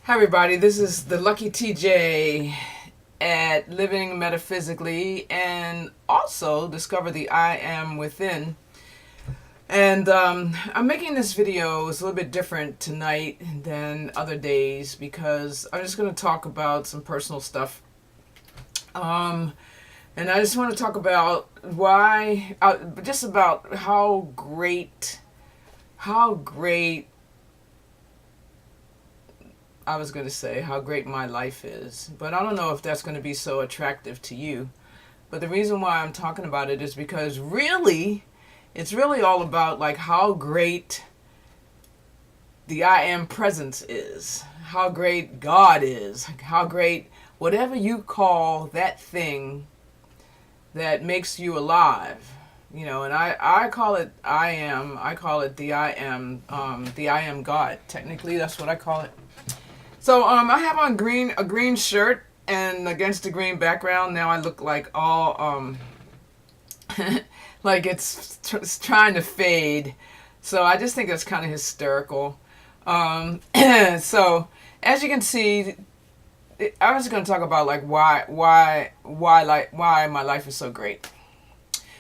Hi, everybody. This is the Lucky TJ at Living Metaphysically and also Discover the I Am Within. And I'm making this video. It's a little bit different tonight than other days because I'm just going to talk about some personal stuff. Um, and I just want to talk about just about how great I was going to say how great my life is, but I don't know if that's going to be so attractive to you. But the reason why I'm talking about it is because really, it's really all about like how great the I am presence is, how great God is, how great whatever you call that thing that makes you alive. And I call it I call it the I am God. Technically, that's what I call it. So I have on a green shirt, and against the green background, now I look like all like it's trying to fade. So I just think that's kind of hysterical. So as you can see, I was going to talk about like why my life is so great.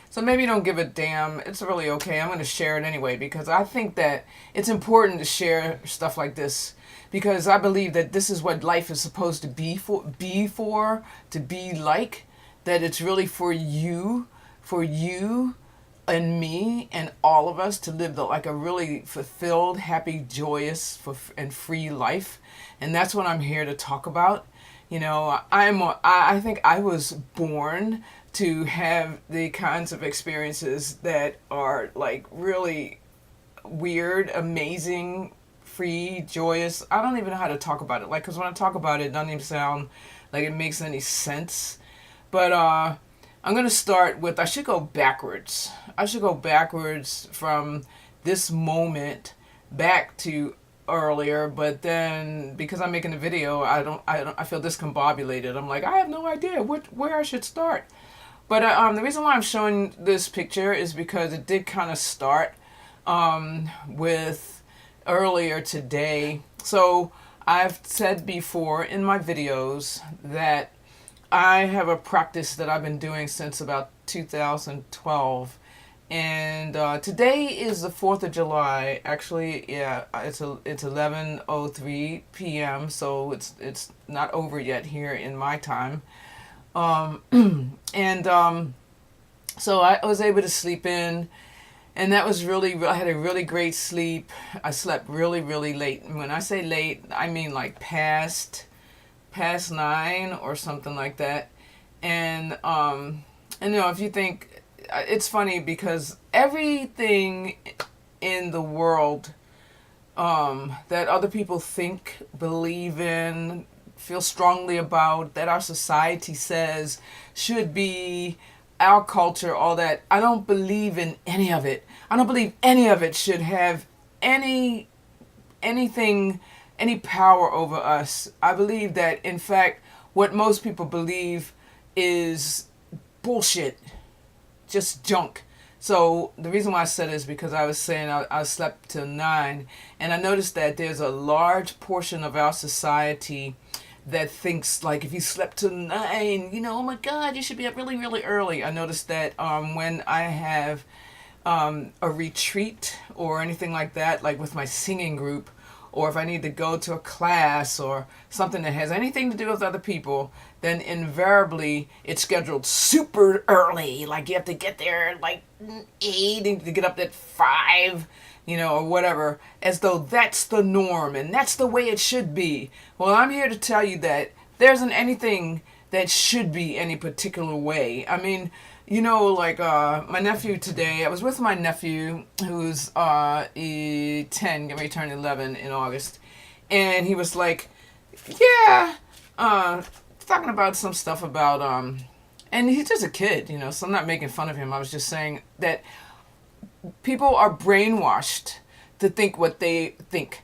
So maybe you don't give a damn. It's really okay. I'm going to share it anyway because I think that it's important to share stuff like this because I believe that this is what life is supposed to to be like, that it's really for you and me and all of us to live like a really fulfilled, happy, joyous, and free life. And that's what I'm here to talk about. I think I was born to have the kinds of experiences that are like really weird, amazing, free, joyous. I don't even know how to talk about it. Like, because when I talk about it, it doesn't even sound like it makes any sense. But I'm going to start with, I should go backwards. I should go backwards from this moment back to earlier, but then because I'm making a video, I feel discombobulated. I'm like, I have no idea where I should start. But the reason why I'm showing this picture is because it did kind of start with earlier today. So I've said before in my videos that I have a practice that I've been doing since about 2012. And today is the 4th of July. Actually, yeah, it's 11:03 p.m. So it's not over yet here in my time. Um, and so I was able to sleep in, and that was I had a really great sleep. I slept really, really late. And when I say late, I mean like past 9 or something like that. And if you think, it's funny because everything in the world that other people think, believe in, feel strongly about, that our society says should be our culture, all that, I don't believe in any of it. I don't believe any of it should have anything, any power over us. I believe that, in fact, what most people believe is bullshit, just junk. So the reason why I said it is because I was saying I slept till 9, and I noticed that there's a large portion of our society that thinks like if you slept till 9, oh my God, you should be up really, really early. I noticed that when I have a retreat or anything like that, like with my singing group, or if I need to go to a class or something that has anything to do with other people, then invariably it's scheduled super early. Like you have to get there at like 8 and to get up at 5, or whatever, as though that's the norm and that's the way it should be. Well, I'm here to tell you that there isn't anything that should be any particular way. I mean, like my nephew today, I was with my nephew who's 10, getting ready to turn 11 in August. And he was like, yeah, talking about some stuff about, and he's just a kid, so I'm not making fun of him. I was just saying that people are brainwashed to think what they think.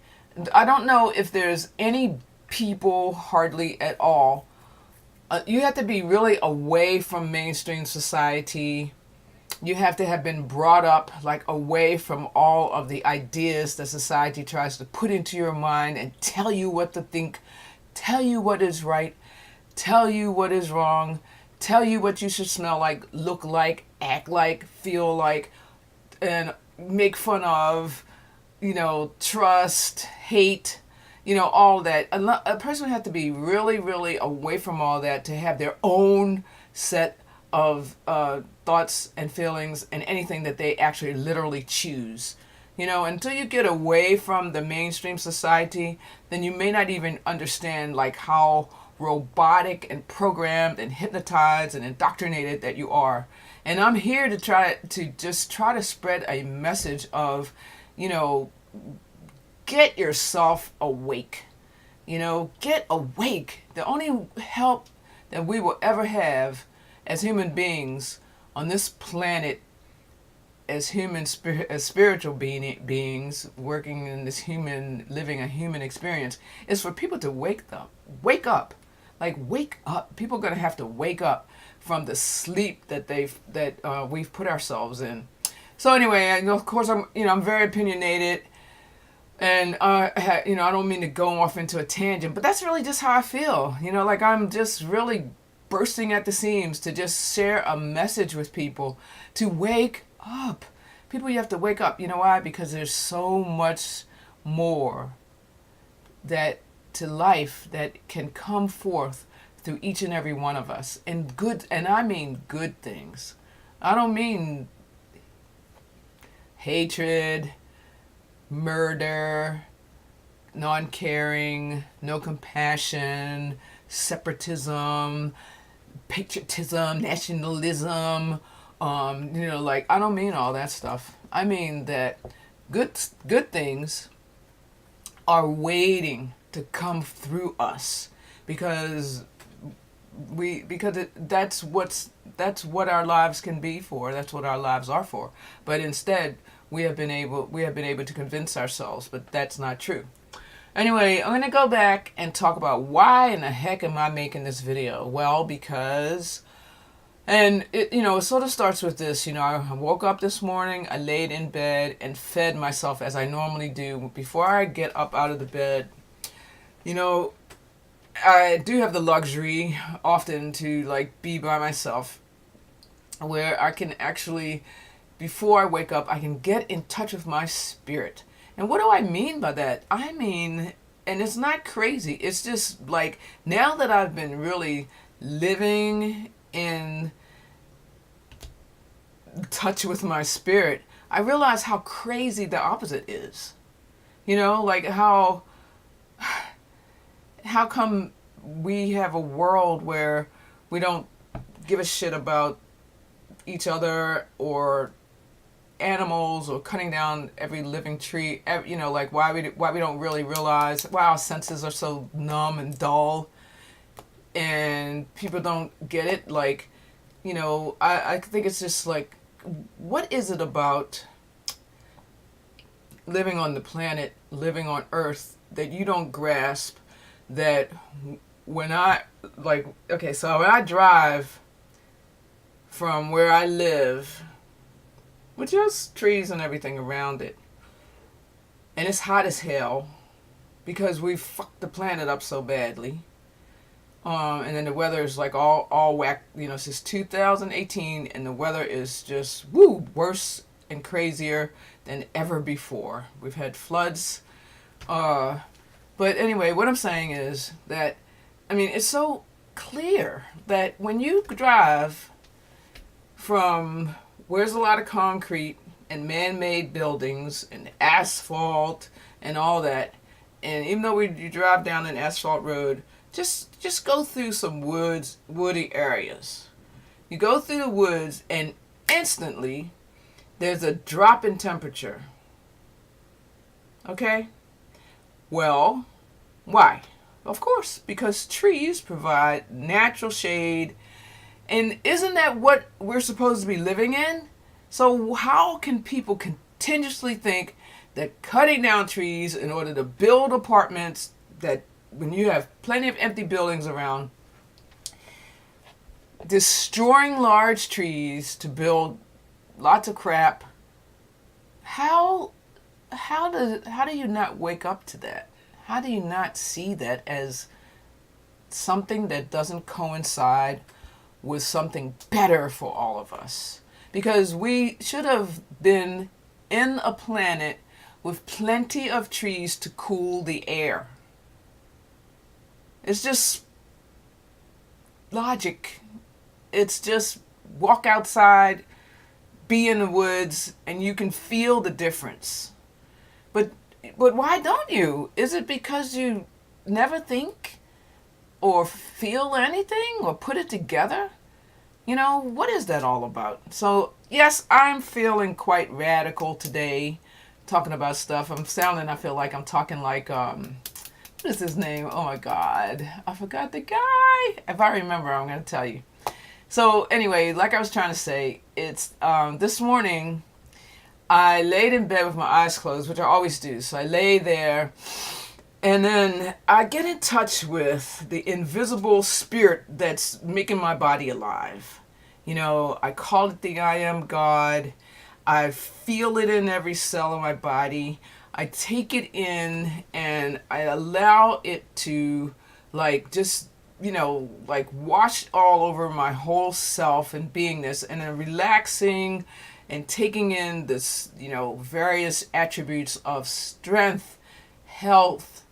I don't know if there's any people, hardly at all. You have to be really away from mainstream society You have to have been brought up like away from all of the ideas that society tries to put into your mind and tell you what to think, tell you what is right, tell you what is wrong, tell you what you should smell like, look like, act like, feel like, and make fun of, trust, hate, all that. A person has to be really, really away from all that to have their own set of thoughts and feelings and anything that they actually literally choose. Until you get away from the mainstream society, then you may not even understand like how robotic and programmed and hypnotized and indoctrinated that you are. And I'm here to try to spread a message of, get yourself awake. Get awake. The only help that we will ever have as human beings on this planet, as spiritual beings working in this living a human experience, is for people to wake up. Wake up. Like, wake up. People are going to have to wake up from the sleep that we've put ourselves in. So anyway, of course, I'm very opinionated, and I don't mean to go off into a tangent, but that's really just how I feel. Like I'm just really bursting at the seams to just share a message with people to wake up. People, you have to wake up. You know why? Because there's so much more that to life that can come forth through each and every one of us, and I mean good things. I don't mean hatred, murder, non-caring, no compassion, separatism, patriotism, nationalism. I don't mean all that stuff. I mean that good things are waiting to come through us because that's what our lives can be for. That's what our lives are for. But instead, we have been able to convince ourselves, but that's not true. Anyway, I'm going to go back and talk about why in the heck am I making this video? Well, because, and it sort of starts with this. I woke up this morning, I laid in bed and fed myself as I normally do. Before I get up out of the bed, I do have the luxury often to like be by myself, where I can actually, before I wake up, I can get in touch with my spirit. And what do I mean by that? I mean, and it's not crazy, it's just like, now that I've been really living in touch with my spirit, I realize how crazy the opposite is. Like how come we have a world where we don't give a shit about each other or animals or cutting down every living tree? Like why we don't really realize why our senses are so numb and dull, and people don't get it. Like, I think it's just like, what is it about living on the planet, living on Earth, that you don't grasp that when I drive from where I live, with just trees and everything around it, and it's hot as hell because we fucked the planet up so badly, and then the weather is like all whack, since 2018, and the weather is just worse and crazier than ever before. We've had floods, but anyway, what I'm saying is that, it's so clear that when you drive from where's a lot of concrete and man-made buildings and asphalt and all that, and even though you drive down an asphalt road, just go through some woody areas. You go through the woods and instantly there's a drop in temperature. Okay? Well, why? Of course, because trees provide natural shade, and isn't that what we're supposed to be living in? So how can people continuously think that cutting down trees in order to build apartments, that when you have plenty of empty buildings around, destroying large trees to build lots of crap. How how do you not wake up to that? How do you not see that as something that doesn't coincide with something better for all of us? Because we should have been in a planet with plenty of trees to cool the air. It's just logic. It's just walk outside, be in the woods, and you can feel the difference. But but why don't you? Is it because you never think or feel anything or put it together? What is that all about? So, yes, I'm feeling quite radical today, talking about stuff. I feel like I'm talking like, what is his name? Oh my God. I forgot the guy. If I remember, I'm going to tell you. So, anyway, like I was trying to say, it's this morning I laid in bed with my eyes closed, which I always do. So I lay there. And then I get in touch with the invisible spirit that's making my body alive. I call it the I am God. I feel it in every cell of my body. I take it in and I allow it to just, wash all over my whole self and beingness, and then relaxing and taking in this, various attributes of strength, health,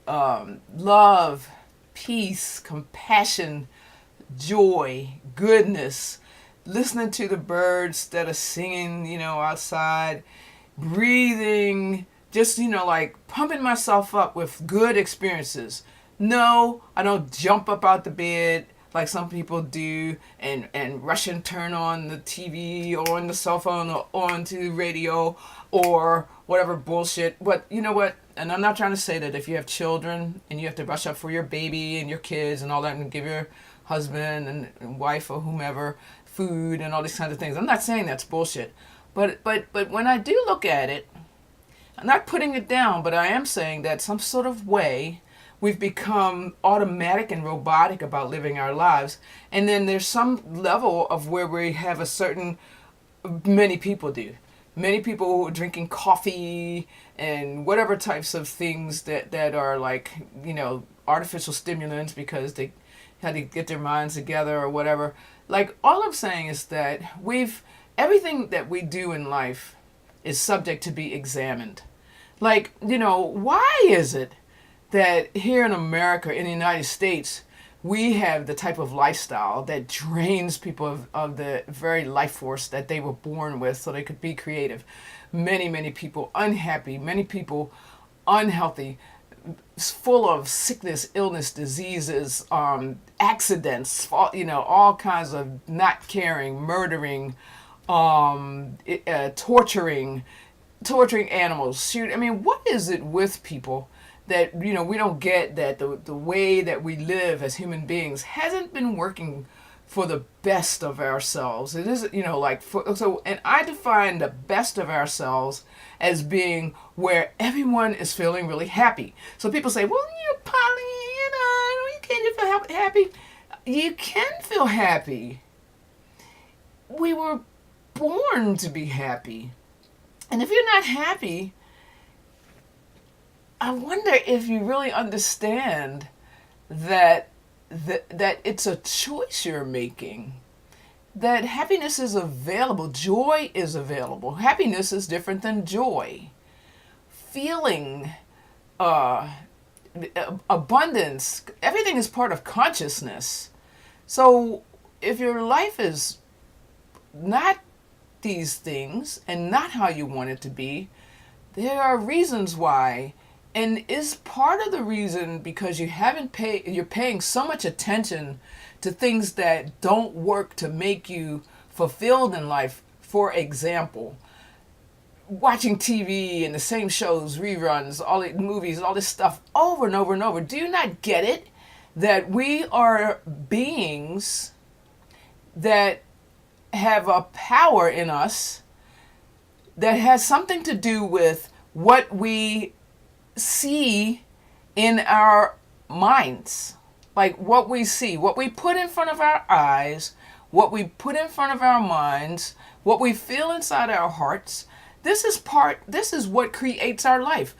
love, peace, compassion, joy, goodness, listening to the birds that are singing, outside, breathing, just, pumping myself up with good experiences. No, I don't jump up out the bed like some people do and rush and turn on the TV or on the cell phone or onto the radio or whatever bullshit. But you know what? And I'm not trying to say that if you have children and you have to rush up for your baby and your kids and all that and give your husband and wife or whomever food and all these kinds of things. I'm not saying that's bullshit. But when I do look at it, I'm not putting it down, but I am saying that some sort of way we've become automatic and robotic about living our lives. And then there's some level of where we have many people do. Many people are drinking coffee and whatever types of things that are artificial stimulants because they had to get their minds together or whatever. All I'm saying is that everything that we do in life is subject to be examined. Why is it that here in America, in the United States, we have the type of lifestyle that drains people of the very life force that they were born with so they could be creative? Many, many people unhappy, many people unhealthy, full of sickness, illness, diseases, accidents, all kinds of not caring, murdering, torturing animals. What is it with people that we don't get that the way that we live as human beings hasn't been working for the best of ourselves? It is, and I define the best of ourselves as being where everyone is feeling really happy. So people say, well, Polly, you can't feel happy. You can feel happy. We were born to be happy. And if you're not happy, I wonder if you really understand that it's a choice you're making. That happiness is available. Joy is available. Happiness is different than joy. Feeling, abundance, everything is part of consciousness. So if your life is not these things and not how you want it to be, there are reasons why. And is part of the reason because you're paying so much attention to things that don't work to make you fulfilled in life. For example, watching TV and the same shows, reruns, all the movies, all this stuff over and over and over. Do you not get it? That we are beings that have a power in us that has something to do with what we see in our minds. What we see, what we put in front of our eyes, what we put in front of our minds, what we feel inside our hearts. This is what creates our life.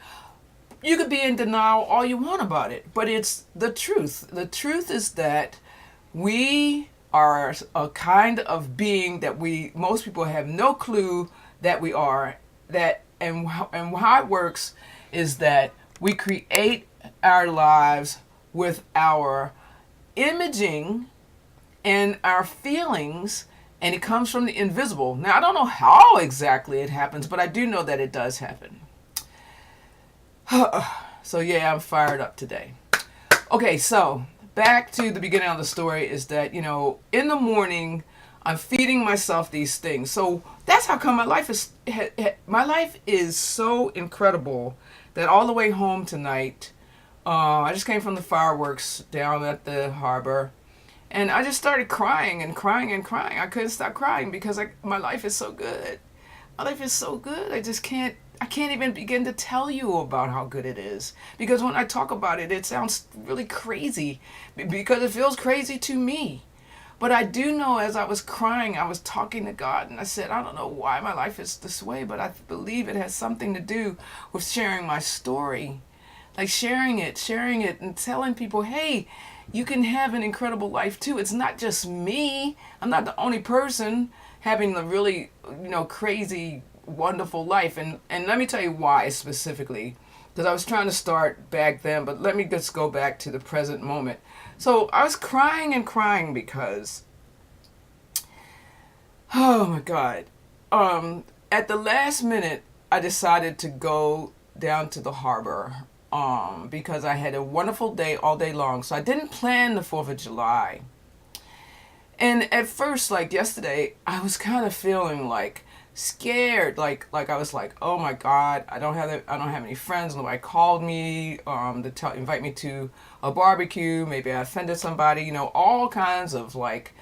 You could be in denial all you want about it, but it's the truth. The truth is that we are a kind of being that most people have no clue that we are. And how it works is that we create our lives with our imaging and our feelings, and it comes from the invisible. Now, I don't know how exactly it happens, but I do know that it does happen. So yeah, I'm fired up today. Okay, so back to the beginning of the story is that, in the morning, I'm feeding myself these things. So that's how come my life is so incredible that all the way home tonight, I just came from the fireworks down at the harbor, and I just started crying and crying and crying. I couldn't stop crying because my life is so good. My life is so good. I can't even begin to tell you about how good it is. Because when I talk about it, it sounds really crazy. Because it feels crazy to me. But I do know as I was crying, I was talking to God, and I said, I don't know why my life is this way, but I believe it has something to do with sharing my story. Like sharing it and telling people, hey, you can have an incredible life too. It's not just me. I'm not the only person having the really, crazy, wonderful life. And let me tell you why specifically. Because I was trying to start back then, but let me just go back to the present moment. So I was crying and crying because, oh my God. At the last minute, I decided to go down to the harbor because I had a wonderful day all day long. So I didn't plan the 4th of July. And at first, like yesterday, I was kind of feeling like scared, like I was like, oh my God, I don't have any friends. Nobody called me to invite me to a barbecue. Maybe I offended somebody. All kinds of like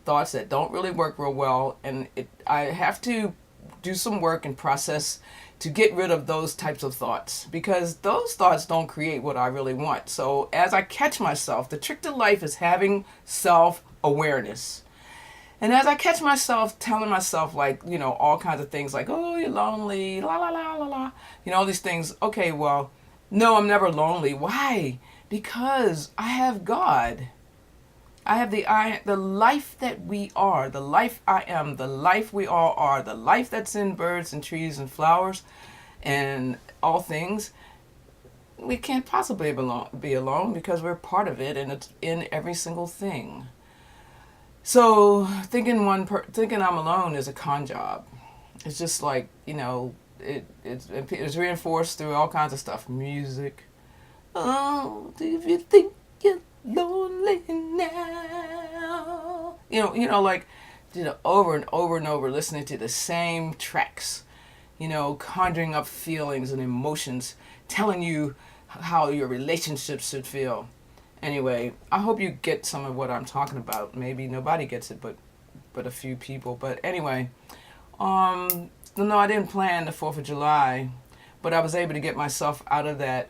thoughts that don't really work real well. And I have to do some work and process to get rid of those types of thoughts, because those thoughts don't create what I really want. So as I catch myself, the trick to life is having self-awareness. And as I catch myself telling myself, like, all kinds of things like, oh, you're lonely, la, la, la, la, la, all these things. Okay, well, no, I'm never lonely. Why? Because I have God. I have the life that we are, the life I am, the life we all are, the life that's in birds and trees and flowers and all things. We can't possibly be alone because we're part of it, and it's in every single thing. So thinking I'm alone is a con job. It's just like, it's reinforced through all kinds of stuff. Music. Oh, if you think you're lonely now. Like, over and over and over listening to the same tracks. Conjuring up feelings and emotions, telling you how your relationships should feel. Anyway, I hope you get some of what I'm talking about. Maybe nobody gets it, but a few people. But anyway, no, I didn't plan the 4th of July, but I was able to get myself out of that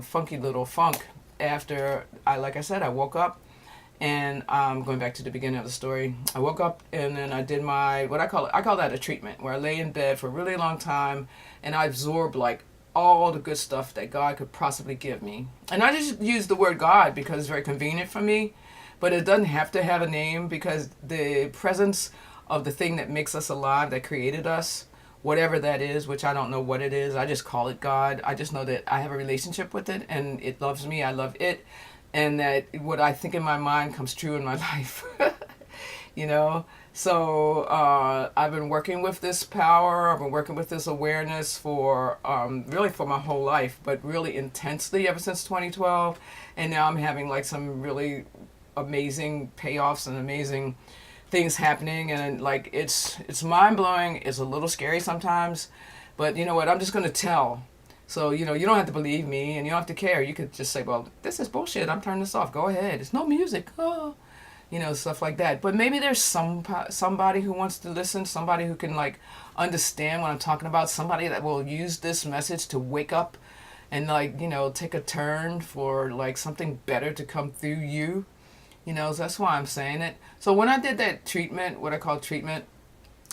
funky little funk after like I said, I woke up, and going back to the beginning of the story, I woke up and then I did I call that a treatment, where I lay in bed for a really long time and I absorbed like all the good stuff that God could possibly give me. And I just use the word God because it's very convenient for me, but it doesn't have to have a name, because the presence of the thing that makes us alive, that created us, whatever that is, which I don't know what it is, I just call it God. I just know that I have a relationship with it and it loves me, I love it, and that what I think in my mind comes true in my life. So I've been working with this power, I've been working with this awareness for really for my whole life, but really intensely ever since 2012. And now I'm having like some really amazing payoffs and amazing things happening, and like it's mind-blowing. It's a little scary sometimes, but you know what, I'm just going to tell. So, you don't have to believe me and you don't have to care. You could just say, well, this is bullshit, I'm turning this off, go ahead, it's no music, oh. Stuff like that. But maybe there's somebody who wants to listen, somebody who can like understand what I'm talking about, somebody that will use this message to wake up and like, take a turn for like something better to come through you. So that's why I'm saying it. So when I did that treatment, what I call treatment,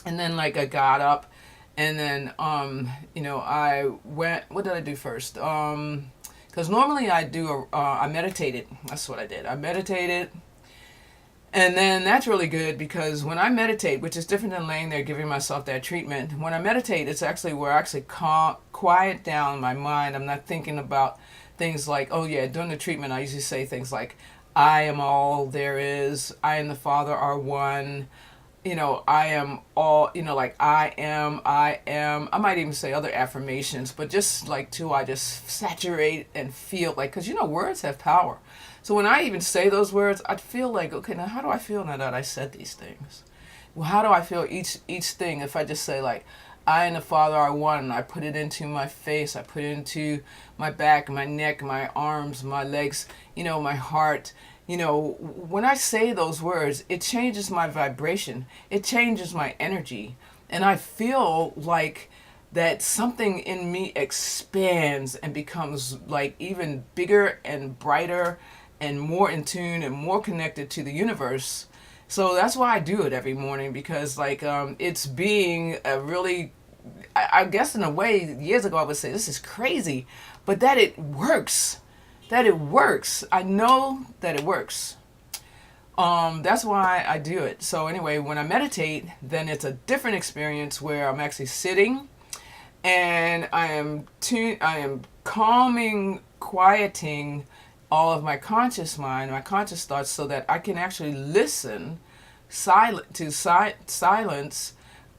and then like I got up, and then I went. What did I do first? Because normally I meditated. That's what I did. I meditated, and then that's really good because when I meditate, which is different than laying there giving myself that treatment, when I meditate, it's actually where I actually quiet down my mind. I'm not thinking about things like, oh yeah, during the treatment, I usually say things like, I am all there is, I and the Father are one, I am all, like I am. I might even say other affirmations, but just like I just saturate and feel like, because words have power. So when I even say those words, I feel like, okay, now how do I feel now that I said these things? Well, how do I feel each thing if I just say like, I and the Father are one, I put it into my face, I put it into my back, my neck, my arms, my legs, my heart. When I say those words, it changes my vibration. It changes my energy. And I feel like that something in me expands and becomes like even bigger and brighter and more in tune and more connected to the universe. So that's why I do it every morning, because like it's being a really, I guess in a way, years ago I would say this is crazy, but that it works. That it works. I know that it works. That's why I do it. So anyway, when I meditate, then it's a different experience where I'm actually sitting and I am calming, quieting all of my conscious mind, my conscious thoughts, so that I can actually listen silence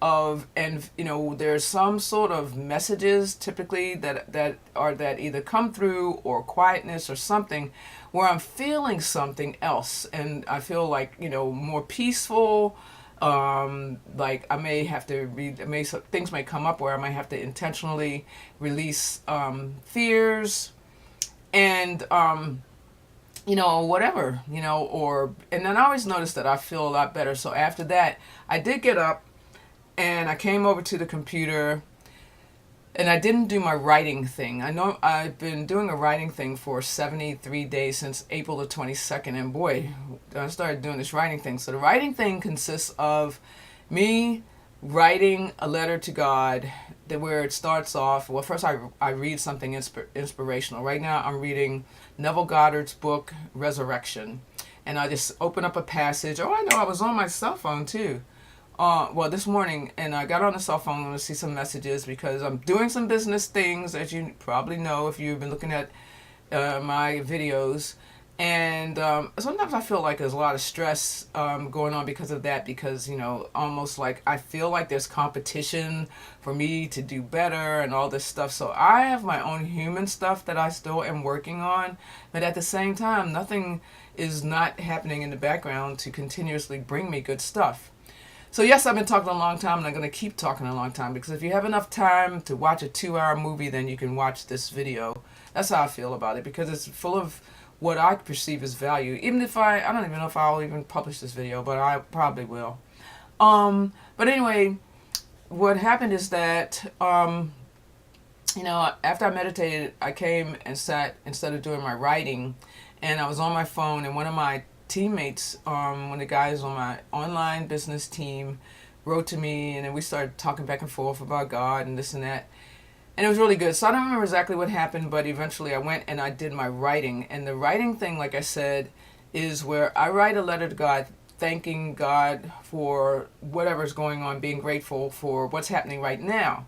of, and there's some sort of messages typically that either come through, or quietness or something, where I'm feeling something else and I feel like more peaceful. Like I may have to read, things may come up where I might have to intentionally release fears and whatever, and then I always notice that I feel a lot better. So after that, I did get up and I came over to the computer and I didn't do my writing thing. I know I've been doing a writing thing for 73 days since April the 22nd, and boy, I started doing this writing thing. So the writing thing consists of me writing a letter to God, where it starts off, well, first I read something inspirational. Right now I'm reading Neville Goddard's book, Resurrection. And I just open up a passage. Oh, I know, I was on my cell phone too. This morning, and I got on the cell phone to see some messages because I'm doing some business things, as you probably know if you've been looking at my videos. And sometimes I feel like there's a lot of stress going on because of that, because, almost like I feel like there's competition for me to do better and all this stuff. So I have my own human stuff that I still am working on. But at the same time, nothing is not happening in the background to continuously bring me good stuff. So yes, I've been talking a long time, and I'm going to keep talking a long time, because if you have enough time to watch a 2-hour movie, then you can watch this video. That's how I feel about it, because it's full of what I perceive as value. Even if I don't even know if I'll even publish this video, but I probably will. But anyway, what happened is that, after I meditated, I came and sat, instead of doing my writing, and I was on my phone, and one of my teammates, one of the guys on my online business team, wrote to me, and then we started talking back and forth about God and this and that. And it was really good. So I don't remember exactly what happened, but eventually I went and I did my writing. And the writing thing, like I said, is where I write a letter to God, thanking God for whatever's going on, being grateful for what's happening right now,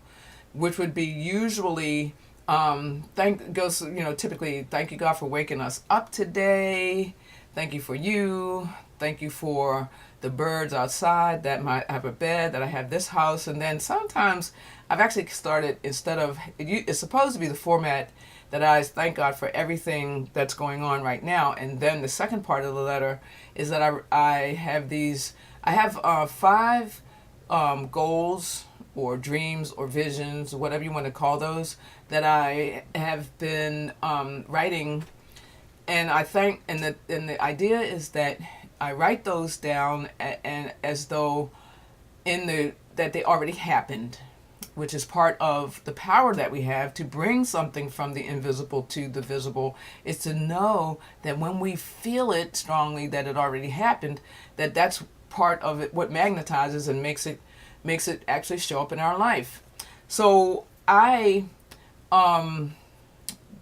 which would be usually typically, thank you God for waking us up today. Thank you for you. Thank you for the birds outside, that I have a bed, that I have this house. And then sometimes I've actually started, instead of, it's supposed to be the format that I thank God for everything that's going on right now. And then the second part of the letter is that I have 5 goals or dreams or visions, whatever you want to call those, that I have been writing. And I think, and the idea is that I write those down and as though that they already happened. which is part of the power that we have to bring something from the invisible to the visible, is to know that when we feel it strongly that it already happened, that's part of it, what magnetizes and makes it actually show up in our life. So I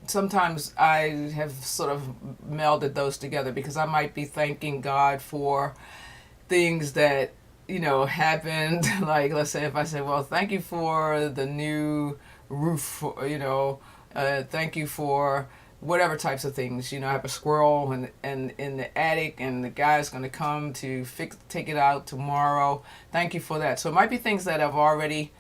sometimes I have sort of melded those together, because I might be thanking God for things that happened. Like, let's say if I say, well, thank you for the new roof, thank you for whatever types of things. I have a squirrel and in the attic, and the guy's going to come to take it out tomorrow. Thank you for that. So it might be things that have already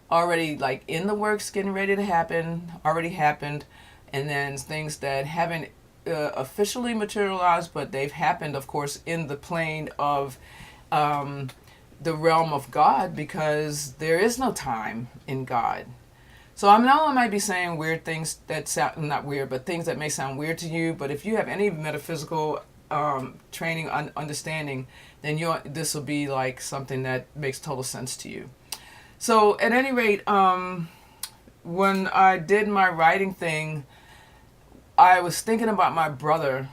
like in the works, getting ready to happen, already happened, and then things that haven't officially materialized, but they've happened, of course, in the plane of the realm of God, because there is no time in God. So I know I might be saying weird things that sound, not weird, but things that may sound weird to you, but if you have any metaphysical training, understanding, then this will be like something that makes total sense to you. So at any rate, when I did my writing thing, I was thinking about my brother,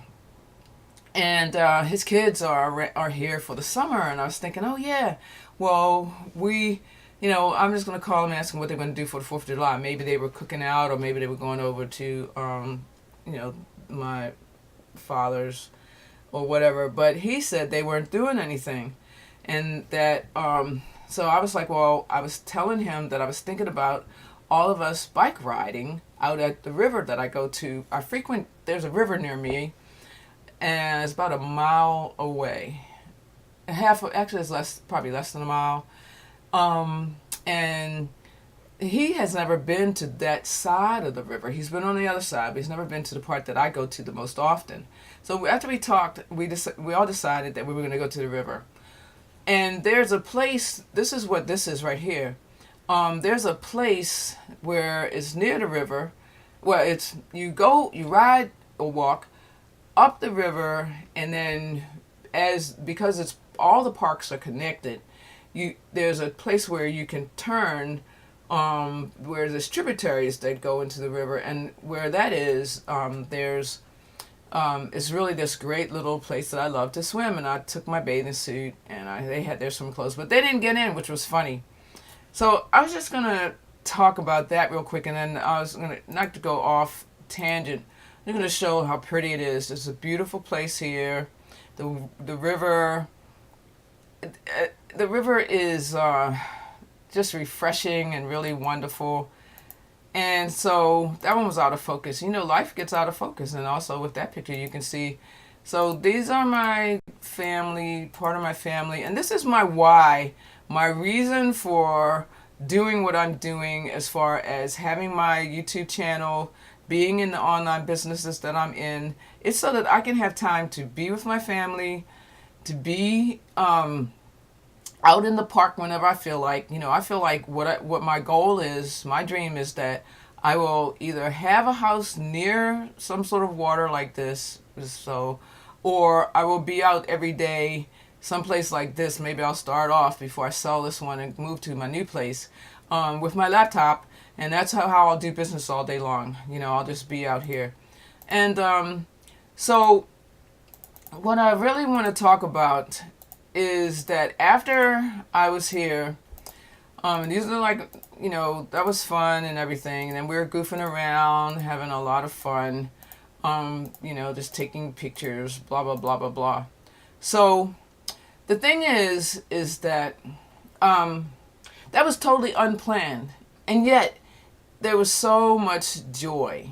and his kids are here for the summer, and I was thinking, oh yeah, well, I'm just going to call them and ask them what they're going to do for the 4th of July. Maybe they were cooking out, or maybe they were going over to, my father's or whatever. But he said they weren't doing anything, and that, so I was like, well, I was telling him that I was thinking about all of us bike riding out at the river that I go to. There's a river near me, and it's about a mile away. Actually, it's probably less than a mile. And he has never been to that side of the river. He's been on the other side, but he's never been to the part that I go to the most often. So after we talked, we all decided that we were going to go to the river. And there's a place, this is what this is right here. There's a place where it's near the river, where you ride or walk up the river, and then because it's all the parks are connected, there's a place where you can turn, where there's tributaries that go into the river, and where that is, it's really this great little place that I love to swim. And I took my bathing suit, and they had their swim clothes, but they didn't get in, which was funny. So I was just gonna talk about that real quick, and then I was gonna, not to go off tangent, I'm gonna show how pretty it is. It's a beautiful place here. The river is just refreshing and really wonderful. And so that one was out of focus. Life gets out of focus. And also with that picture, you can see. So these are my family, part of my family. And this is my why, my reason for doing what I'm doing, as far as having my YouTube channel, being in the online businesses that I'm in. It's so that I can have time to be with my family, to be out in the park whenever I feel like. I feel like what my goal is, my dream is that I will either have a house near some sort of water like this, or I will be out every day someplace like this. Maybe I'll start off before I sell this one and move to my new place with my laptop, and that's how I'll do business all day long. I'll just be out here. And so what I really want to talk about is that after I was here, these are like, that was fun and everything. And then we were goofing around, having a lot of fun, just taking pictures, blah, blah, blah, blah, blah. So the thing is that that was totally unplanned. And yet there was so much joy.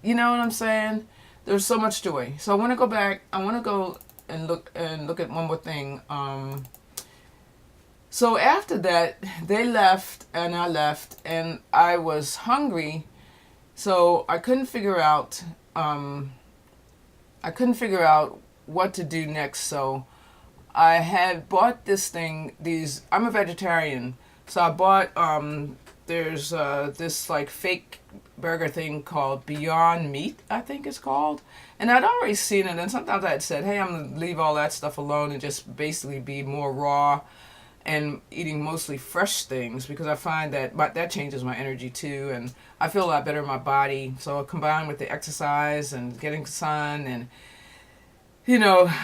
You know what I'm saying? There was so much joy. So I want to go back. I want to go and look at one more thing. So after that, they left and I left, and I was hungry, so I couldn't figure out what to do next. So I had bought I'm a vegetarian, so I bought there's this like fake burger thing called Beyond Meat, I think it's called. And I'd already seen it, and sometimes I'd said, hey, I'm going to leave all that stuff alone and just basically be more raw. and eating mostly fresh things, because I find that that changes my energy too, and I feel a lot better in my body. So combined with the exercise and getting sun and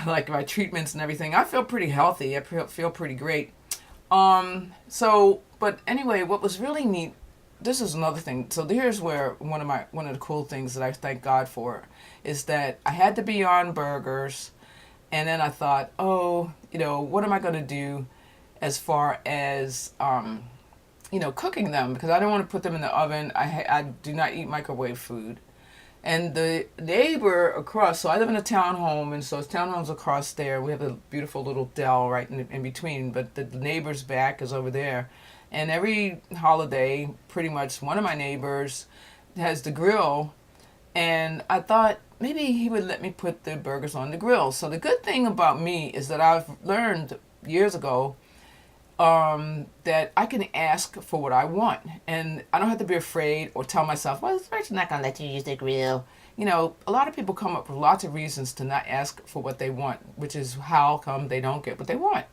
like my treatments and everything, I feel pretty healthy. I feel pretty great. But anyway, what was really neat, this is another thing. So here's where one of the cool things that I thank God for is that I had the Beyond Burgers, and then I thought, oh, what am I going to do as far as cooking them, because I don't want to put them in the oven. I do not eat microwave food. And the neighbor across, so I live in a townhome, and so it's townhomes across there. We have a beautiful little dell right in between, but the neighbor's back is over there. And every holiday, pretty much one of my neighbors has the grill, and I thought maybe he would let me put the burgers on the grill. So the good thing about me is that I've learned years ago that I can ask for what I want, and I don't have to be afraid or tell myself, well, it's not going to let you use the grill. A lot of people come up with lots of reasons to not ask for what they want, which is how come they don't get what they want.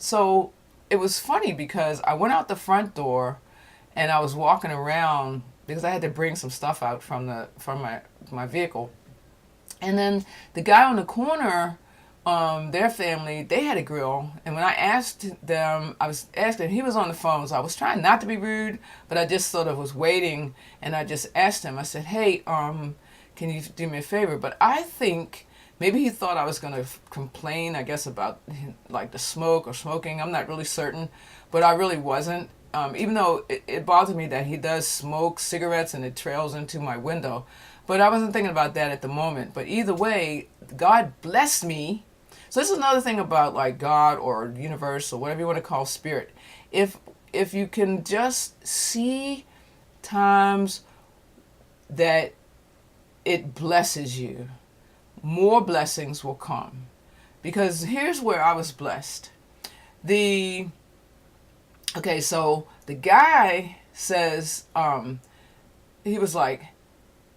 So it was funny because I went out the front door and I was walking around because I had to bring some stuff out from my vehicle. And then the guy on the corner, their family, they had a grill, and when I asked them, I was asking, he was on the phone, so I was trying not to be rude, but I just sort of was waiting, and I just asked him, I said, hey, can you do me a favor? But I think maybe he thought I was going to complain, I guess, about like the smoke or smoking. I'm not really certain, but I really wasn't. Even though it bothered me that he does smoke cigarettes and it trails into my window. But I wasn't thinking about that at the moment. But either way, God blessed me. So this is another thing about like God or universe or whatever you want to call spirit. If you can just see times that it blesses you, more blessings will come. Because here's where I was blessed. So the guy says, he was like,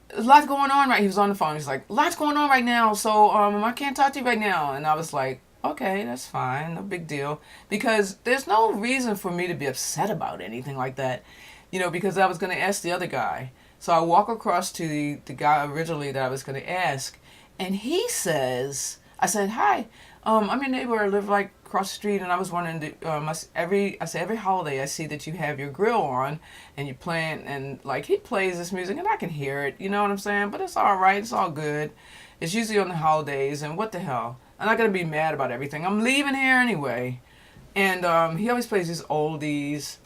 there's a lot going on right. He was on the phone. He's like, lots going on right now. So I can't talk to you right now. And I was like, okay, that's fine. No big deal. Because there's no reason for me to be upset about anything like that. Because I was going to ask the other guy. So I walk across to the guy originally that I was going to ask. And he says, I said, hi, I'm your neighbor. I live like across the street, and I was wondering, every holiday I see that you have your grill on and you playing, and like he plays this music and I can hear it, you know what I'm saying? But it's all right, it's all good. It's usually on the holidays, and what the hell? I'm not gonna be mad about everything. I'm leaving here anyway. And he always plays these oldies,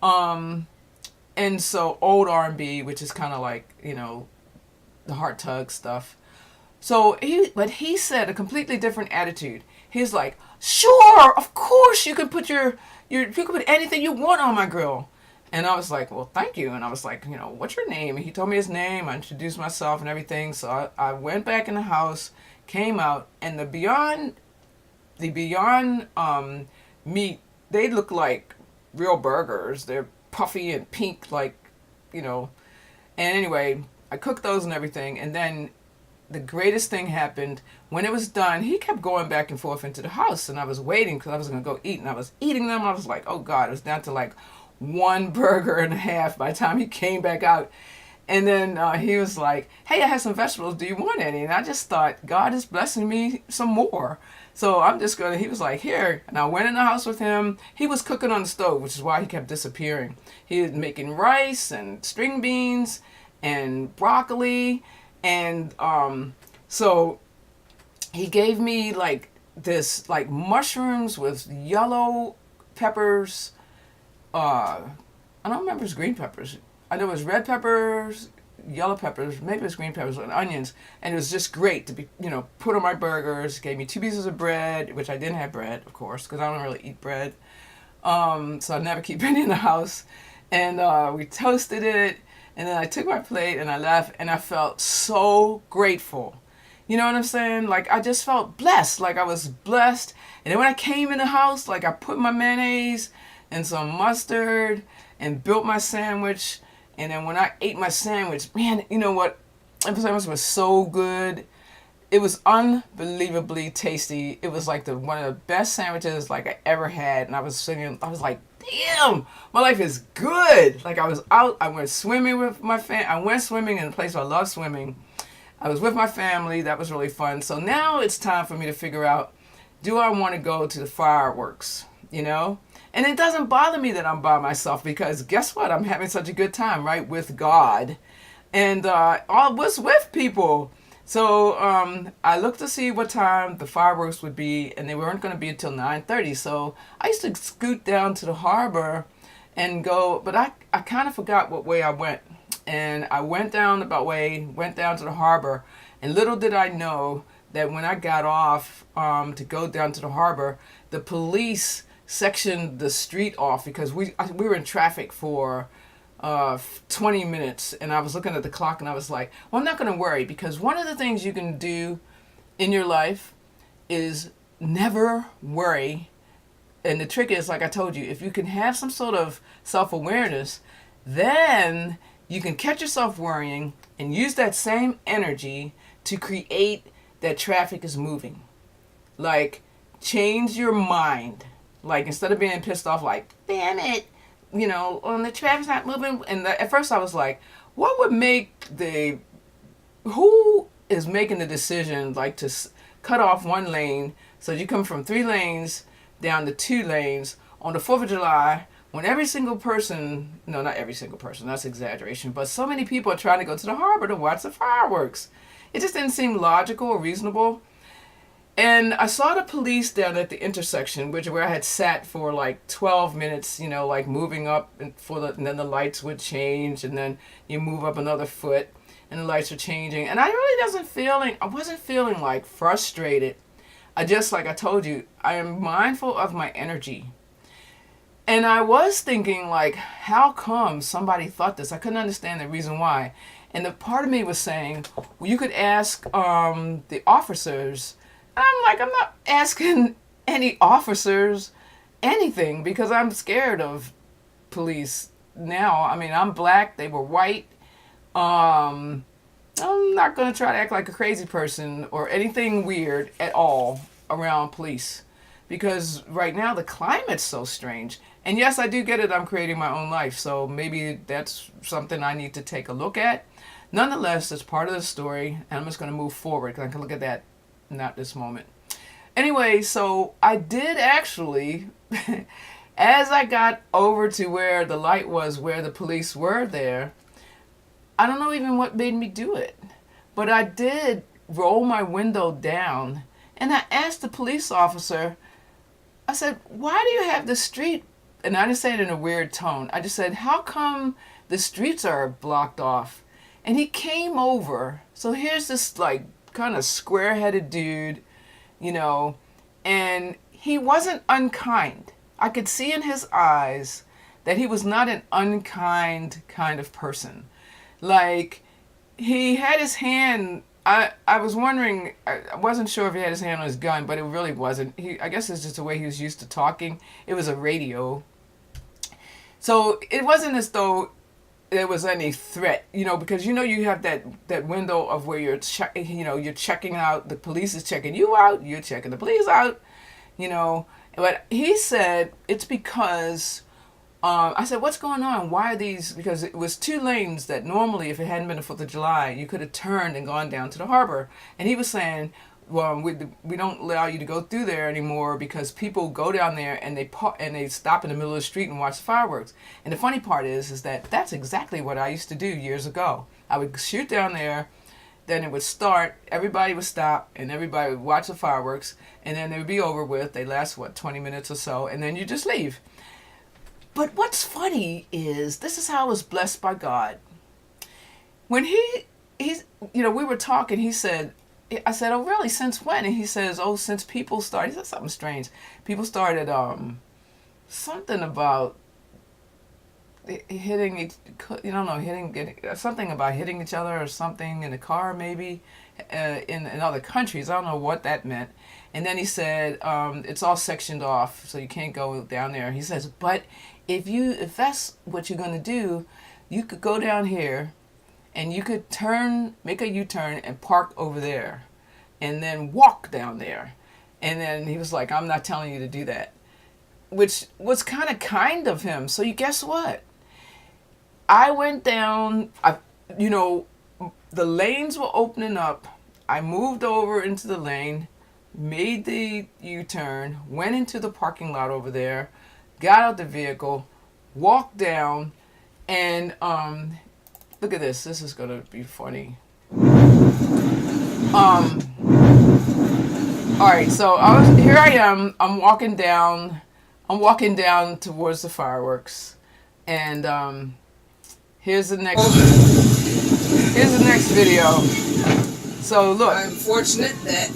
and so old R&B, which is kind of like the heart tug stuff. So he said a completely different attitude. He's like, sure, of course you can put you can put anything you want on my grill. And I was like, well, thank you. And I was like, what's your name? And he told me his name. I introduced myself and everything. So I went back in the house, came out, and the Beyond meat, they look like real burgers. They're puffy and pink, And anyway, I cooked those and everything, and then the greatest thing happened. When it was done, he kept going back and forth into the house, and I was waiting because I was going to go eat, and I was eating them. I was like, oh God, it was down to like one burger and a half by the time he came back out. And then he was like, hey, I have some vegetables. Do you want any? And I just thought, God is blessing me some more. So I'm just going to, he was like, here. And I went in the house with him. He was cooking on the stove, which is why he kept disappearing. He was making rice and string beans and broccoli. And so he gave me like this, like mushrooms with yellow peppers. I don't remember his green peppers. I know it was red peppers, yellow peppers, maybe it was green peppers and onions. And it was just great to be, put on my burgers. Gave me 2 pieces of bread, which I didn't have bread, of course, because I don't really eat bread. So I never keep any in the house. And we toasted it. And then I took my plate and I left, and I felt so grateful. You know what I'm saying? Like, I just felt blessed. Like, I was blessed. And then when I came in the house, like, I put my mayonnaise and some mustard and built my sandwich. And then when I ate my sandwich, man, you know what? The sandwich was so good. It was unbelievably tasty. It was like the one of the best sandwiches like I ever had. And I was singing, I was like, damn, my life is good. Like I was out, I went swimming with my I went swimming in a place where I love swimming. I was with my family. That was really fun. So now it's time for me to figure out, do I want to go to the fireworks? You know? And it doesn't bother me that I'm by myself because guess what? I'm having such a good time, right? With God. And I was with people. So I looked to see what time the fireworks would be, and they weren't going to be until 9:30. So I used to scoot down to the harbor and go, but I kind of forgot what way I went. And I went down to the harbor, and little did I know that when I got off to go down to the harbor, the police sectioned the street off because we were in traffic for 20 minutes, and I was looking at the clock and I was like, well, I'm not going to worry, because one of the things you can do in your life is never worry. And the trick is, like I told you, if you can have some sort of self-awareness, then you can catch yourself worrying and use that same energy to create that traffic is moving. Like, change your mind. Like, instead of being pissed off like, damn it, you know, on the traffic's not moving. And at first I was like, what would make who is making the decision like to cut off one lane so you come from 3 lanes down to 2 lanes on the 4th of July when every single person, no, not every single person, that's exaggeration, but so many people are trying to go to the harbor to watch the fireworks. It just didn't seem logical or reasonable. And I saw the police down at the intersection, where I had sat for like 12 minutes, you know, like moving up, and then the lights would change, and then you move up another foot, and the lights are changing. And I wasn't feeling like frustrated. I just, like I told you, I am mindful of my energy. And I was thinking, like, how come somebody thought this? I couldn't understand the reason why. And the part of me was saying, well, you could ask the officers. I'm like, I'm not asking any officers anything because I'm scared of police now. I mean, I'm black, they were white. I'm not going to try to act like a crazy person or anything weird at all around police because right now the climate's so strange. And yes, I do get it. I'm creating my own life. So maybe that's something I need to take a look at. Nonetheless, it's part of the story, and I'm just going to move forward because I can look at that. Not this moment. Anyway, so I did actually, as I got over to where the light was, where the police were there, I don't know even what made me do it, but I did roll my window down and I asked the police officer, I said, why do you have the street? And I didn't say it in a weird tone. I just said, how come the streets are blocked off? And he came over. So here's this like kind of square-headed dude, you know, and he wasn't unkind. I could see in his eyes that he was not an unkind kind of person. Like, he had his hand, I was wondering, I wasn't sure if he had his hand on his gun, but it really wasn't. I guess it's just the way he was used to talking. It was a radio. So it wasn't as though there was any threat, you know, because you know you have that window of where you're checking out, the police is checking you out, you're checking the police out, you know. But he said it's because I said, what's going on? Why are these? Because it was 2 lanes that normally, if it hadn't been the 4th of July, you could have turned and gone down to the harbor. And he was saying, well, we don't allow you to go through there anymore because people go down there and they stop in the middle of the street and watch the fireworks. And the funny part is that that's exactly what I used to do years ago. I would shoot down there, then it would start, everybody would stop, and everybody would watch the fireworks, and then they would be over with. They last, 20 minutes or so, and then you just leave. But what's funny is, this is how I was blessed by God. When he's, you know, we were talking, he said, I said, oh, really, since when? And he says, oh, since people started, he said something strange. People started, something about hitting, something about hitting each other or something in the car, maybe, in other countries. I don't know what that meant. And then he said, it's all sectioned off, so you can't go down there. He says, but if that's what you're going to do, you could go down here, and you could make a U-turn and park over there. and then walk down there. And then he was like, I'm not telling you to do that, which was kind of him. So you guess what? I went down, the lanes were opening up. I moved over into the lane, made the U-turn, went into the parking lot over there, got out the vehicle, walked down, and look at this. This is gonna be funny. All right, so here I am. I'm walking down towards the fireworks, and here's the next video. So look, I'm fortunate that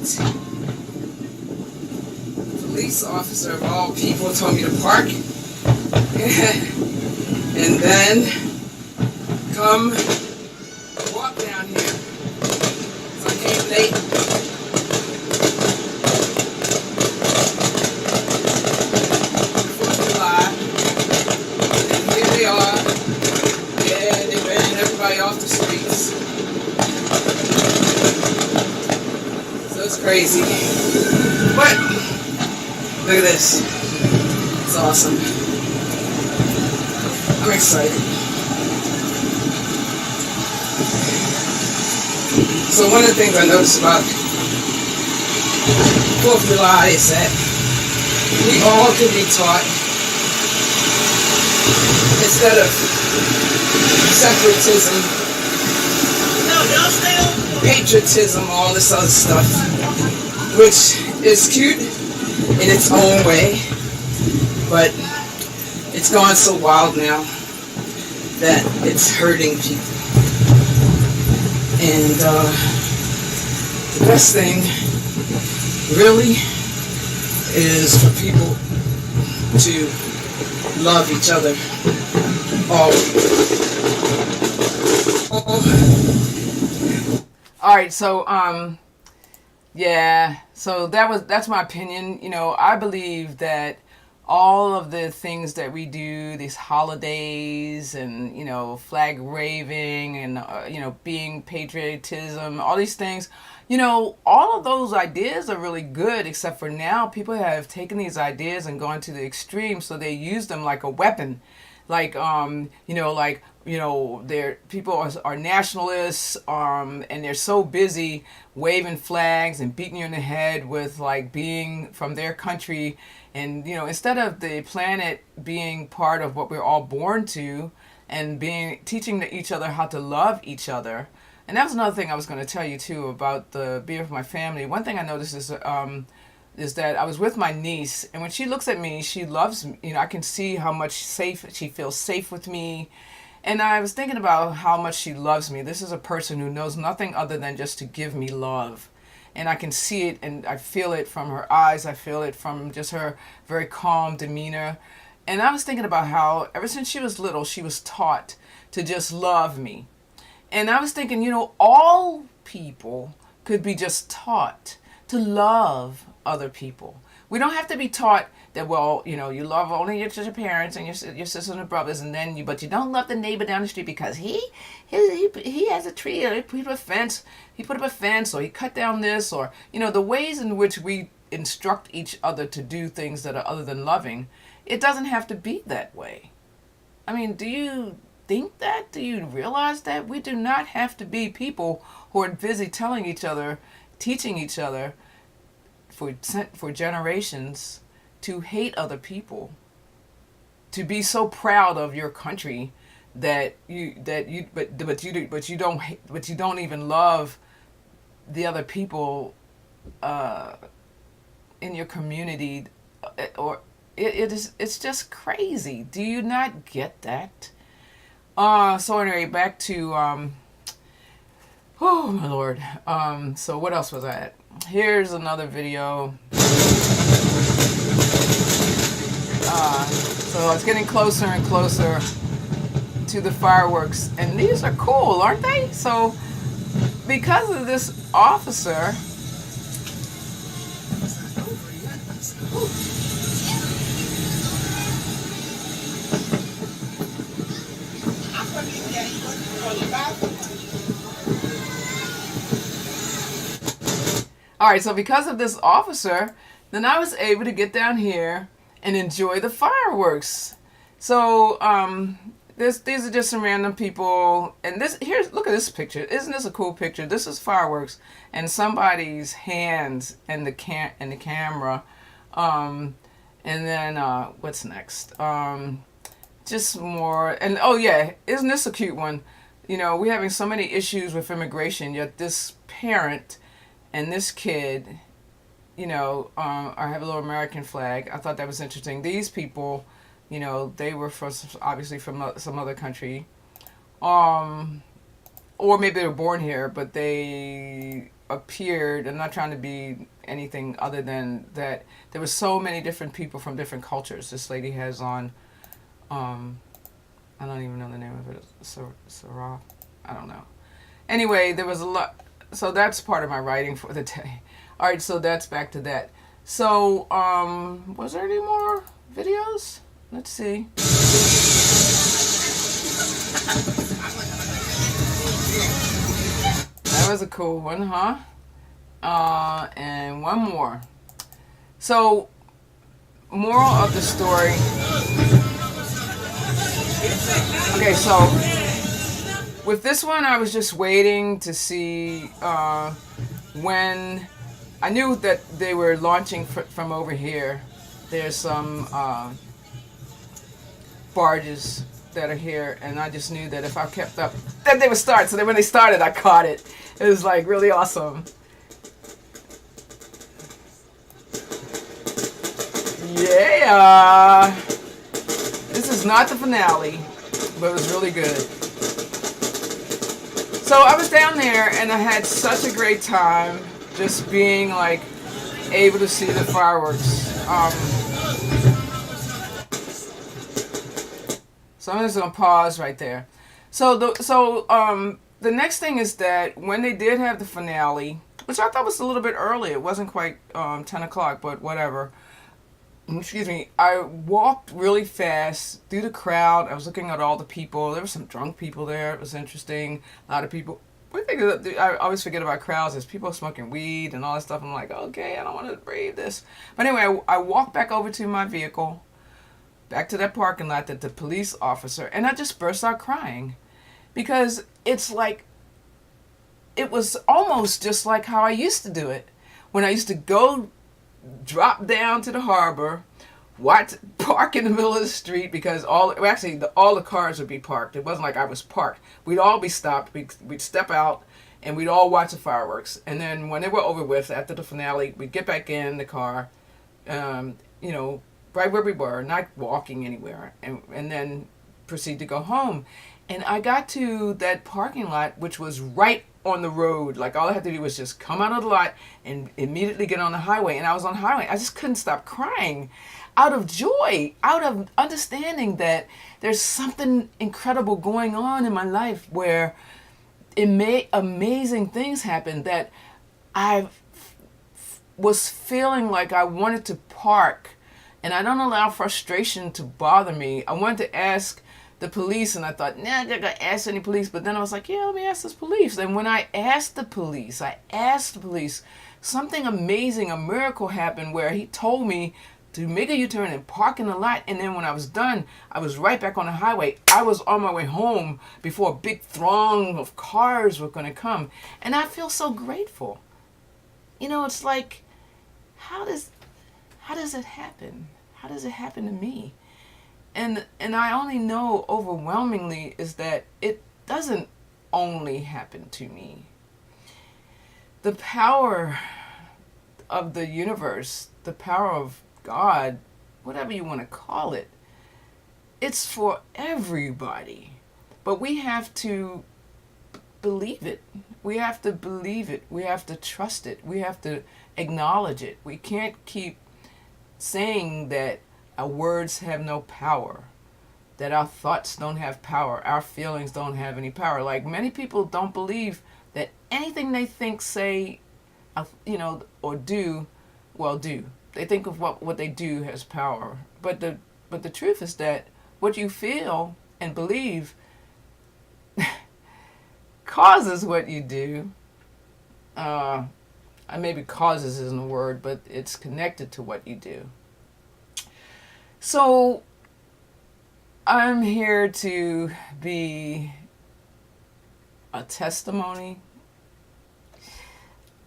police officer of all people told me to park and then come walk down here. So I came late. 4th of July. And here they are. Yeah, they ran everybody off the streets. So it's crazy. But look at this. It's awesome. I'm excited. So one of the things I noticed about 4th of July is that we all can be taught, instead of separatism, patriotism, all this other stuff, which is cute in its own way, but it's gone so wild now that it's hurting people. And the best thing really is for people to love each other always. all right, so yeah, so that's my opinion. I believe that all of the things that we do, these holidays and, flag waving and, being patriotism, all these things, all of those ideas are really good, except for now people have taken these ideas and gone to the extreme. So they use them like a weapon. Like, they're people are nationalists, and they're so busy waving flags and beating you in the head with like being from their country. And, instead of the planet being part of what we're all born to and teaching each other how to love each other. And that was another thing I was going to tell you too about being with my family. One thing I noticed is that I was with my niece, and when she looks at me, she loves me. I can see how much she feels safe with me. And I was thinking about how much she loves me. This is a person who knows nothing other than just to give me love. And I can see it, and I feel it from her eyes. I feel it from just her very calm demeanor. And I was thinking about how ever since she was little, she was taught to just love me. And I was thinking, all people could be just taught to love other people. We don't have to be taught that, you love only your parents and your sisters and brothers, and then but you don't love the neighbor down the street because he has a tree, or he put up a fence, or he cut down this, or the ways in which we instruct each other to do things that are other than loving. It doesn't have to be that way. I mean, do you think that? Do you realize that we do not have to be people who are busy telling each other, teaching each other for generations to hate other people, to be so proud of your country that you don't even love the other people in your community, or it's just crazy. Do you not get that? So anyway, back to oh my Lord. So what else was I at? Here's another video. So it's getting closer and closer to the fireworks, and these are cool, aren't they? So because of this officer, All right, so because of this officer, then I was able to get down here and enjoy the fireworks. So these are just some random people, and look at this picture. Isn't this a cool picture? This is fireworks, and somebody's hands and the camera, and then what's next? Just more, and oh yeah, isn't this a cute one? You know, we're having so many issues with immigration, yet this parent and this kid, you know, I have a little American flag. I thought that was interesting. These people, you know, they were obviously from some other country, or maybe they were born here, but they appeared. I'm not trying to be anything other than that. There were so many different people from different cultures. This lady has on, I don't even know the name of it. Sarah, I don't know. Anyway, there was a lot. So that's part of my writing for the day. All right, so that's back to that. So, was there any more videos? Let's see. That was a cool one, huh? And one more. So, moral of the story. Okay, so with this one, I was just waiting to see when I knew that they were launching from over here. There's some barges that are here, and I just knew that if I kept up, that they would start. So that when they started, I caught it. It was like really awesome. Yeah. This is not the finale, but it was really good. So I was down there and I had such a great time just being like able to see the fireworks. So I'm just gonna pause right there. So the next thing is that when they did have the finale, which I thought was a little bit early, it wasn't quite 10 o'clock, but whatever. Excuse me, I walked really fast through the crowd. I was looking at all the people. There were some drunk people there. It was interesting. A lot of people. One thing that I always forget about crowds is people smoking weed and all that stuff. I'm like, okay, I don't want to breathe this. But anyway, I walked back over to my vehicle, back to that parking lot that the police officer, and I just burst out crying. Because it's like, it was almost just like how I used to do it. When I used to go drop down to the harbor, park in the middle of the street because all the cars would be parked. It wasn't like I was parked. We'd all be stopped. We'd step out and we'd all watch the fireworks. And then when they were over with, after the finale, we'd get back in the car, you know, right where we were, not walking anywhere, and then proceed to go home. And I got to that parking lot, which was right on the road. Like all I had to do was just come out of the lot and immediately get on the highway. And I was on the highway. I just couldn't stop crying out of joy, out of understanding that there's something incredible going on in my life where amazing things happen, that I was feeling like I wanted to park, and I don't allow frustration to bother me. I wanted to ask the police, and I thought, nah, I'm not gonna ask any police. But then I was like, yeah, let me ask this police. And when I asked the police, something amazing, a miracle happened where he told me to make a U-turn and park in the lot. And then when I was done, I was right back on the highway. I was on my way home before a big throng of cars were going to come. And I feel so grateful. You know, it's like, how does it happen? How does it happen to me? And I only know overwhelmingly is that it doesn't only happen to me. The power of the universe, the power of God, whatever you want to call it, it's for everybody. But we have to believe it. We have to believe it. We have to trust it. We have to acknowledge it. We can't keep saying that our words have no power, that our thoughts don't have power, our feelings don't have any power. Like many people don't believe that anything they think, say, you know, or do, do. They think of what they do has power. But the truth is that what you feel and believe causes what you do. maybe causes isn't a word, but it's connected to what you do. So I'm here to be a testimony.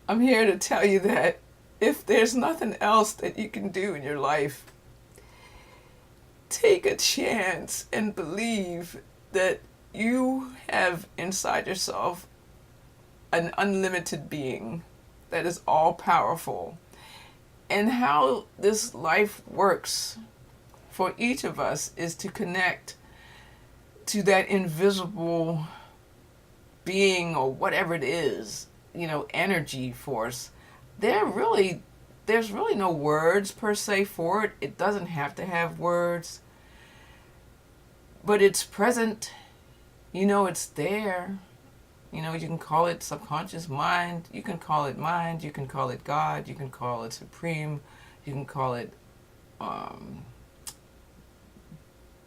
I'm here to tell you that if there's nothing else that you can do in your life, take a chance and believe that you have inside yourself an unlimited being that is all powerful. And how this life works for each of us is to connect to that invisible being, or whatever it is, energy force. There's really no words per se for it. It doesn't have to have words, but it's present. It's there. You can call it subconscious mind, you can call it mind, you can call it God, you can call it supreme, you can call it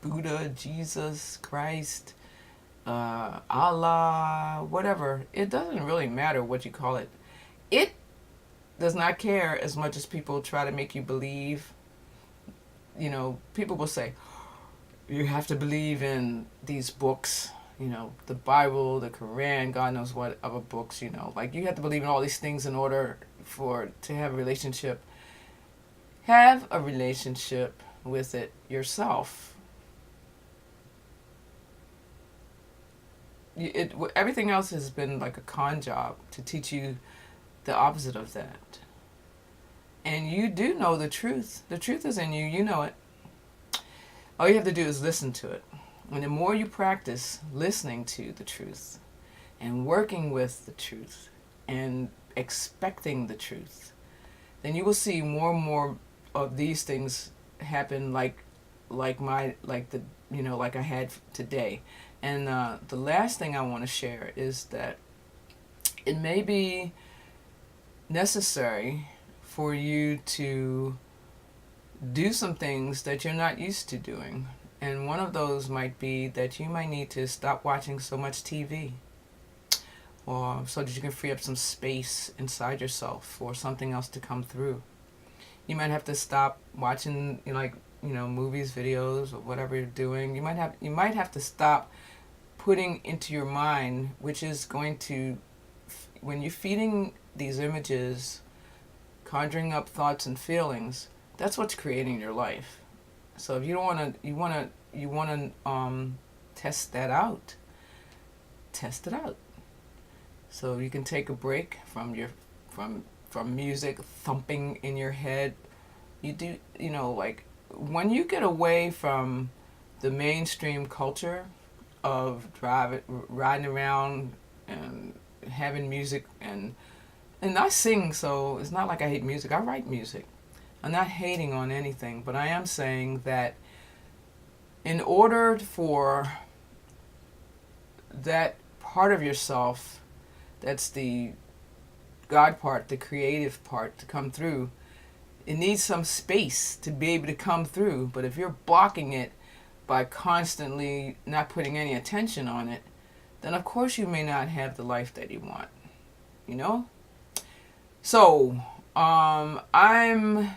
Buddha, Jesus, Christ, Allah, whatever. It doesn't really matter what you call it. It does not care as much as people try to make you believe. People will say, you have to believe in these books, the Bible, the Quran, God knows what other books, like you have to believe in all these things in order to have a relationship. Have a relationship with it yourself. Everything else has been like a con job to teach you the opposite of that. And you do know the truth. The truth is in you. You know it. All you have to do is listen to it. And the more you practice listening to the truth and working with the truth and expecting the truth, then you will see more and more of these things happen like I had today. And the last thing I want to share is that it may be necessary for you to do some things that you're not used to doing. And one of those might be that you might need to stop watching so much TV, or so that you can free up some space inside yourself for something else to come through. You might have to stop watching movies, videos, or whatever you're doing. You might have to stop putting into your mind, which is going to, when you're feeding these images, conjuring up thoughts and feelings, that's what's creating your life. So if you want to test that out, test it out. So you can take a break from music thumping in your head. You do, when you get away from the mainstream culture of riding around and having music, and I sing, so it's not like I hate music. I write music. I'm not hating on anything, but I am saying that in order for that part of yourself, that's the God part, the creative part, to come through, it needs some space to be able to come through. But if you're blocking it by constantly not putting any attention on it, then of course you may not have the life that you want. So I'm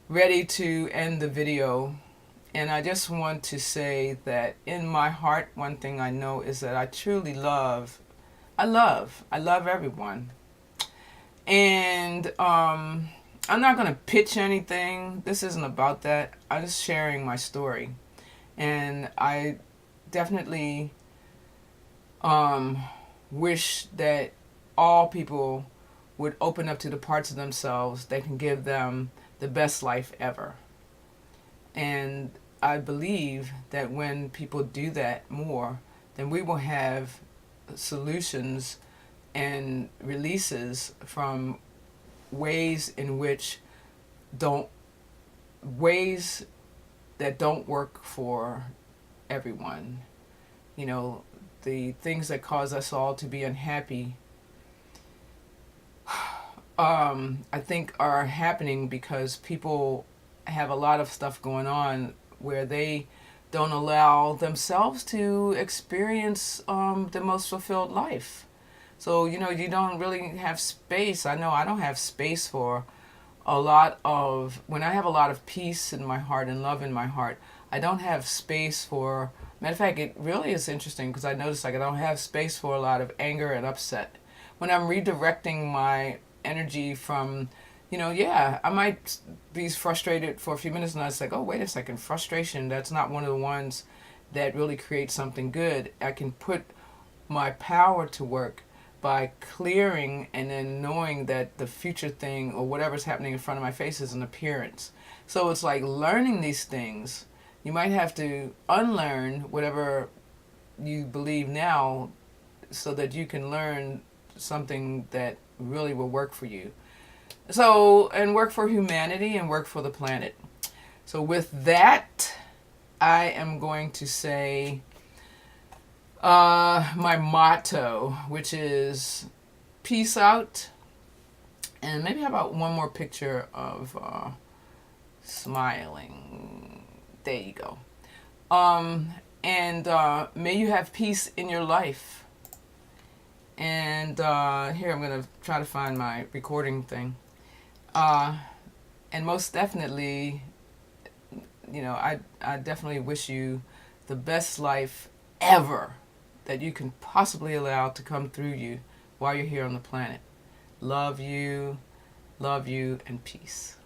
ready to end the video, and I just want to say that in my heart, one thing I know is that I truly love everyone. And I'm not going to pitch anything. This isn't about that. I'm just sharing my story. And I definitely wish that all people would open up to the parts of themselves that can give them the best life ever. And I believe that when people do that more, then we will have solutions and releases from ways that don't work for everyone. The things that cause us all to be unhappy, I think are happening because people have a lot of stuff going on where they don't allow themselves to experience the most fulfilled life. So, you don't really have space. I know I don't have space for a lot of, when I have a lot of peace in my heart and love in my heart, I don't have space for, matter of fact, it really is interesting because I notice like I don't have space for a lot of anger and upset. When I'm redirecting my energy from, yeah, I might be frustrated for a few minutes and I was like, oh, wait a second, frustration, that's not one of the ones that really creates something good. I can put my power to work by clearing and then knowing that the future thing or whatever's happening in front of my face is an appearance. So it's like learning these things. You might have to unlearn whatever you believe now so that you can learn something that really will work for you. So, and work for humanity and work for the planet. So with that, I am going to say my motto, which is peace out. And maybe how about one more picture of smiling. There you go. And may you have peace in your life. And here I'm going to try to find my recording thing. And most definitely, I definitely wish you the best life ever that you can possibly allow to come through you while you're here on the planet. Love you, and peace.